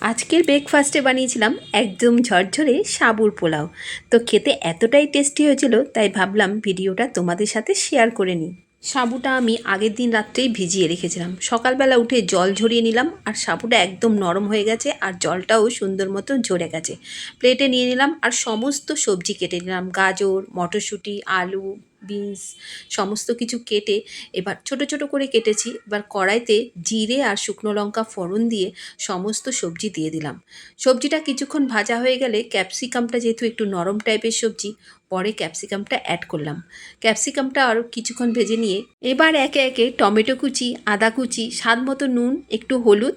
আজকের ব্রেকফাস্টে বানিয়েছিলাম একদম ঝরঝরে সাবুর পোলাও। তো খেতে এতটাই টেস্টি হয়েছিল, তাই ভাবলাম ভিডিওটা তোমাদের সাথে শেয়ার করে নিই। সাবুটা আমি আগের দিন রাত্রেই ভিজিয়ে রেখেছিলাম। সকালবেলা উঠে জল ঝরিয়ে নিলাম, আর সাবুটা একদম নরম হয়ে গেছে, আর জলটাও সুন্দর মতো ঝরে গেছে। প্লেটে নিয়ে নিলাম, আর সমস্ত সবজি কেটে নিলাম। গাজর, মটরশুঁটি, আলু, বিনস সমস্ত কিছু কেটে এবার ছোট ছোট করে কেটেছি। এবার কড়াইতে জিরে আর শুকনো লঙ্কা ফোড়ন দিয়ে সমস্ত সবজি দিয়ে দিলাম। সবজিটা কিছুক্ষণ ভাজা হয়ে গেলে ক্যাপসিকামটা, যেহেতু একটু নরম টাইপের সবজি, পরে ক্যাপসিকামটা অ্যাড করলাম। ক্যাপসিকামটা আরও কিছুক্ষণ ভেজে নিয়ে এবার একে একে টমেটো কুচি, আদা কুচি, স্বাদ মতো নুন, একটু হলুদ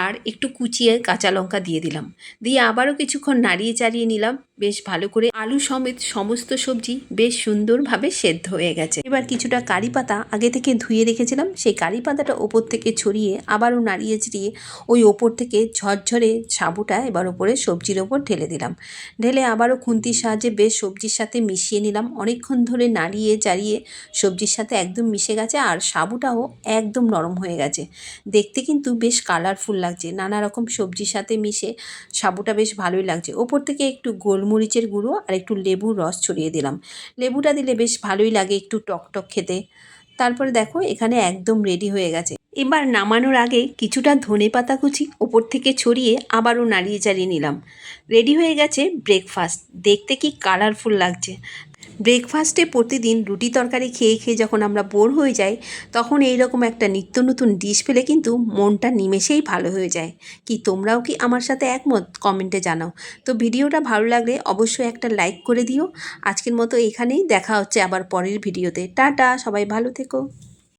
আর একটু কুচিয়ে কাঁচা লঙ্কা দিয়ে দিলাম। দিয়ে আবারও কিছুক্ষণ নাড়িয়ে চাড়িয়ে নিলাম বেশ ভালো করে। আলু সমেত সমস্ত সবজি বেশ সুন্দরভাবে সেদ্ধ হয়ে গেছে। এবার কিছুটা কারি পাতা আগে থেকে ধুয়ে রেখেছিলাম, সেই কারি পাতাটা ওপর থেকে ছড়িয়ে আবারও নাড়িয়ে চাড়িয়ে ওই ওপর থেকে ঝরঝরে সাবুটা এবার ওপরে সবজির ওপর ঢেলে দিলাম। ঢেলে আবারও খুন্তির সাহায্যে বেশ সবজির সাথে মিশিয়ে নিলাম। অনেকক্ষণ ধরে নাড়িয়ে চাড়িয়ে সবজির সাথে একদম মিশে গেছে, আর সাবুটাও একদম নরম হয়ে গেছে। দেখতে কিন্তু বেশ কালারফুল লাগছে, নানা রকম সবজির সাথে মিশে সাবুটা বেশ ভালোই লাগছে। ওপর থেকে একটু গোলমরিচের গুঁড়ো আর একটু লেবুর রস ছড়িয়ে দিলাম। লেবুটা দিলে বেশ ভালোই লাগে, একটু টক খেতে। তারপরে দেখো এখানে একদম রেডি হয়ে গেছে। এবার নামানোর আগে কিছুটা ধনেপাতা কুচি ওপর থেকে ছড়িয়ে আবারও নাড়িয়ে চাড়িয়ে নিলাম। রেডি হয়ে গেছে ব্রেকফাস্ট। দেখতে কি কালারফুল লাগছে। ব্রেকফাস্টে প্রতিদিন রুটি তরকারি খেয়ে খেয়ে যখন আমরা বোর হয়ে যাই, তখন এইরকম একটা নিত্য নতুন ডিশ পেলে কিন্তু মনটা নিমেষেই ভালো হয়ে যায়। কি তোমরাও কি আমার সাথে একমত? কমেন্টে জানাও। তো ভিডিওটা ভালো লাগলে অবশ্যই একটা লাইক করে দিও। আজকের মতো এখানেই, দেখা হচ্ছে আবার পরের ভিডিওতে। টাটা, সবাই ভালো থেকো।